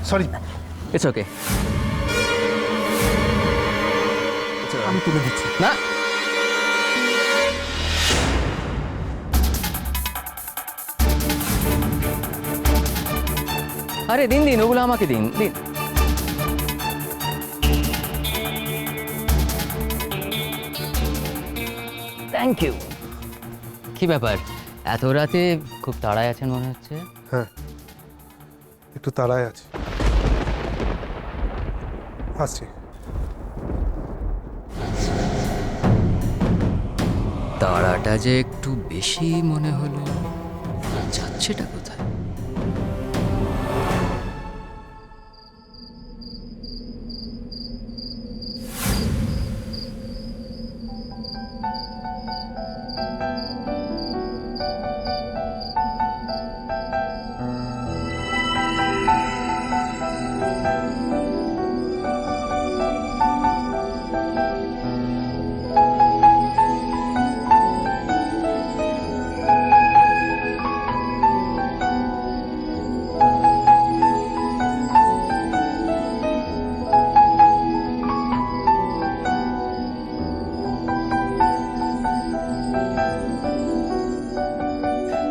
Sorry, it's okay. আমি তুলে দিচ্ছি। না, আরে দিন দিন, ওগুলো আমাকে দিন দিন। Thank you. কি ব্যাপার, এত রাতে খুব তাড়ায় আছেন মনে হচ্ছে? হ্যাঁ, একটু তাড়ায় আছে, আসছি। তাড়াটা যে একটু বেশি মনে হলো। যাচ্ছেটা কোথায়?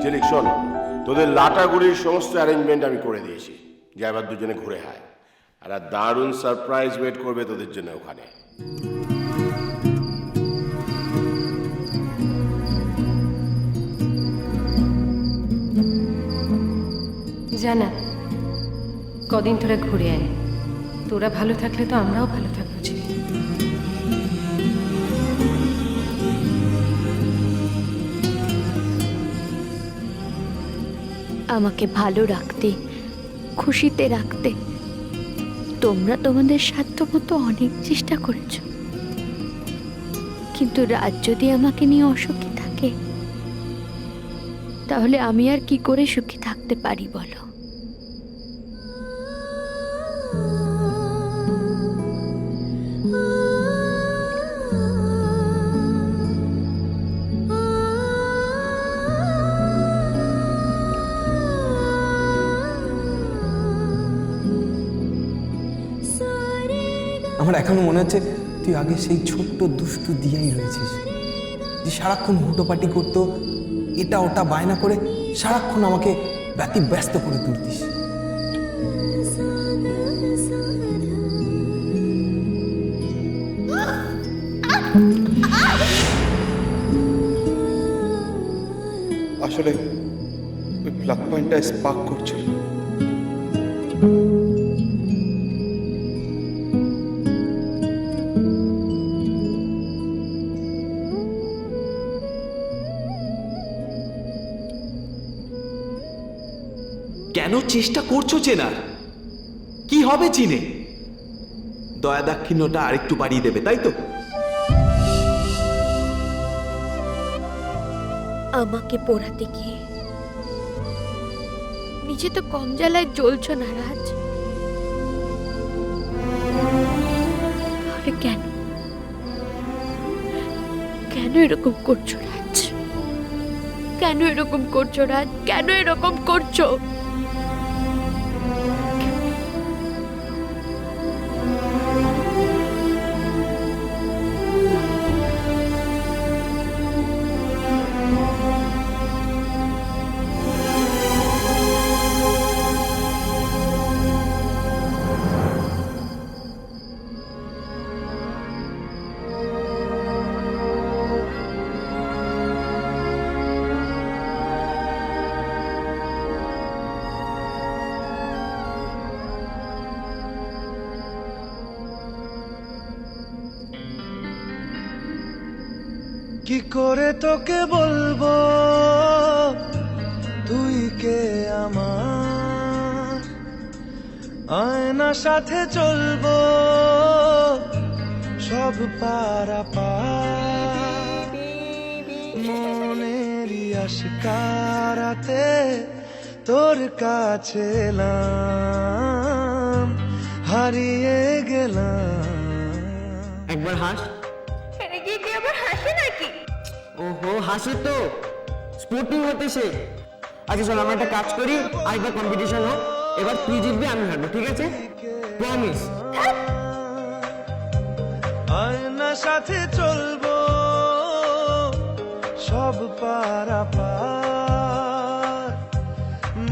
ঝিলিক শোন, তোদের লাটাগুড়ির সমস্ত অ্যারেঞ্জমেন্ট আমি করে দিয়েছি, যে এবার দুজনে ঘুরে আয়। আর দারুণ সারপ্রাইজ ওয়েট করবে তোদের জন্য ওখানে। জানা কদিন ধরে ঘুরে আয়, তোরা ভালো থাকলে তো আমরাও ভালো থাকবো। ঝিলিক, আমাকে ভালো রাখতে, খুশিতে রাখতে তোমরা তোমাদের সাধ্যমতো অনেক চেষ্টা করেছ, কিন্তু রাজ যদি আমাকে নিয়ে অসুখী থাকে, তাহলে আমি আর কি করে সুখী থাকতে পারি বলো? আমার এখনো মনে হচ্ছে তুই আগে সেই ছোট্ট দুষ্টু দিয়াই রয়েছিস, যে সারাক্ষণ হুটোপাটি করতো, এটা ওটা বায়না করে সারাক্ষণ আমাকে ব্যস্ত করে তুলতিস। আসলে ওই প্লাগ পয়েন্টটা স্পার্ক করছিল। কেন চেষ্টা করছো চেনার? কি হবে চিনে? দয়া দাক্ষিণ্যটা আরেকটু বাড়িয়ে দেবে, তাই তো? আমাকে পোড়াতে গিয়ে নিজে তো কম জ্বালায় জ্বলছ না রাজ, তাহলে কেন কেন এরকম করছো রাজ? কেন এরকম করছো রাজ? কেন এরকম করছো? কি করে তোকে বলবো তুই কে আমার, আয়নার সাথে চলবো সব পারাপার, মনেরই আশকারাতে তোর কাছে এলাম, হারিয়ে গেলাম। একবার হাস। ওহো, হাসি তো স্পোর্টিং হতে শেখ। আচ্ছা চল আমরা একটা কাজ করি, আরেকটা কম্পিটিশন হোক, এবার তুই জিতবি, আমি হারবো, ঠিক আছে? প্রমিস। আয়নার সাথে চলবো সব পারাপার,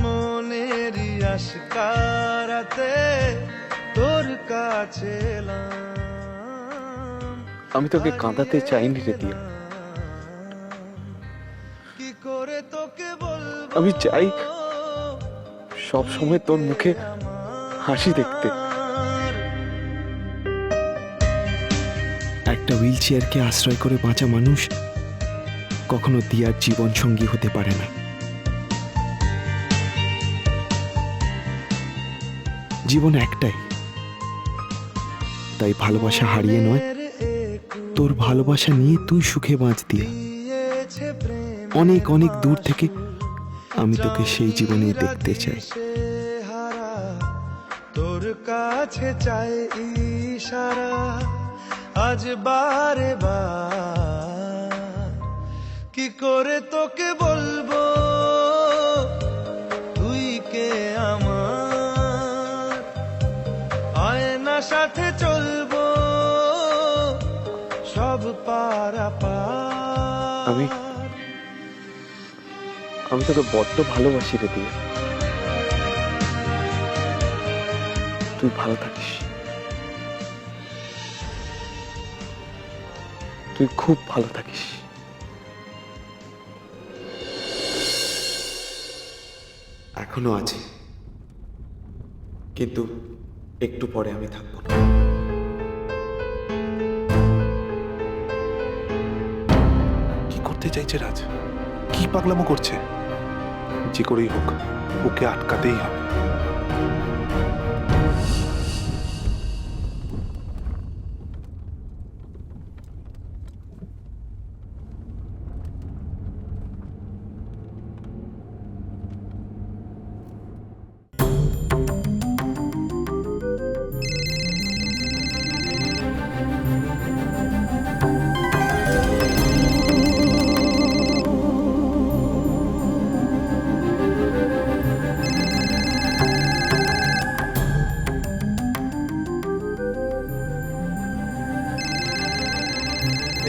মনেরই আশকারাতে তোর কাছে এলাম। আমি তোকে কাঁদাতে চাইনি রে দিয়া। কি করে তোকে বলবো, আমি চাই সব সময় তোর মুখে হাসি দেখতে। একটা হুইল চেয়ারকে আশ্রয় করে বাঁচা মানুষ কখনো দিয়ার জীবন সঙ্গী হতে পারে না। জীবন একটাই, তাই ভালোবাসা হারিয়ে নয়, তোর ভালোবাসা নিয়ে তুই সুখে বাঁচ দিয়া। অনেক অনেক দূর থেকে আমি তোকে সেই জীবনে দেখতে চাই। হারা তোর কাছে চাই ইশারা, আজ বারে বার কি করে তোকে বলবো তুই কে আমার, আয়নার সাথে চলবো সব পারাপার। আমি তোকে বড্ড ভালোবাসি রে দিয়া। তুই ভালো থাকিস, তুই খুব ভালো থাকিস। এখনো আছে, কিন্তু একটু পরে আমি থাকবো না। কি করতে চাইছে রাজ? কি পাগলামো করছে? যে করেই হোক ওকে আটকাতেই হবে।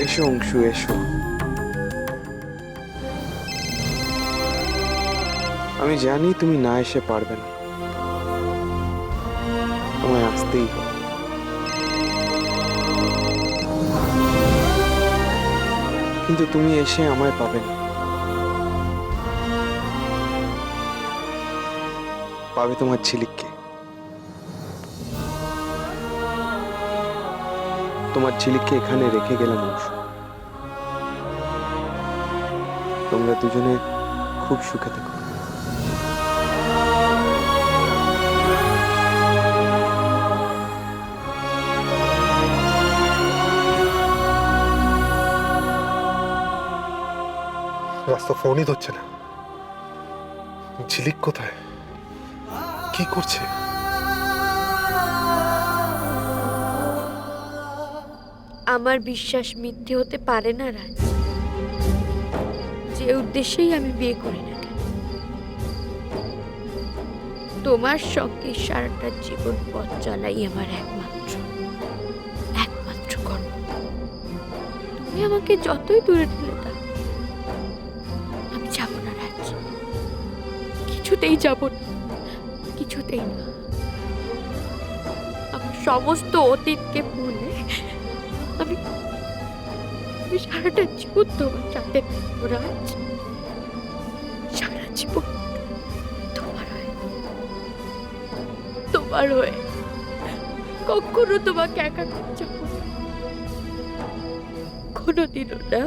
এসো অংশু, এসো। আমি জানি তুমি না এসে পারবে না, তোমায় আসতেই হবে। কিন্তু তুমি এসে আমায় পাবে না, পাবে তোমার ঝিলিককে। তোমার ঝিলিককে এখানে রেখে গেলাম অংশু। তোমরা দুজনে খুব সুখে থেকো। রাস্তা ফোনই ধরছে না। ঝিলিক কোথায়? কি করছে? আমার বিশ্বাস মিথ্যে হতে পারে না রাজ। যে উদ্দেশ্যেই আমি বিয়ে করি না কেন, তোমার সঙ্গে সারাটা জীবন পথ চলাই আমার একমাত্র কর্ম। তুমি আমাকে যতই দূরে ঠেলে দাও, আমি যাব না রাজ, কিছুতেই যাব না, কিছুতেই না। আমার সমস্ত অতীতকে ভুলে আমি সারাটা জীবন তোমার সাথে থাকবো রাজ, সারা জীবন তোমার হয়ে কখনো তোমাকে একা করে যাবো, কোনোদিনও না।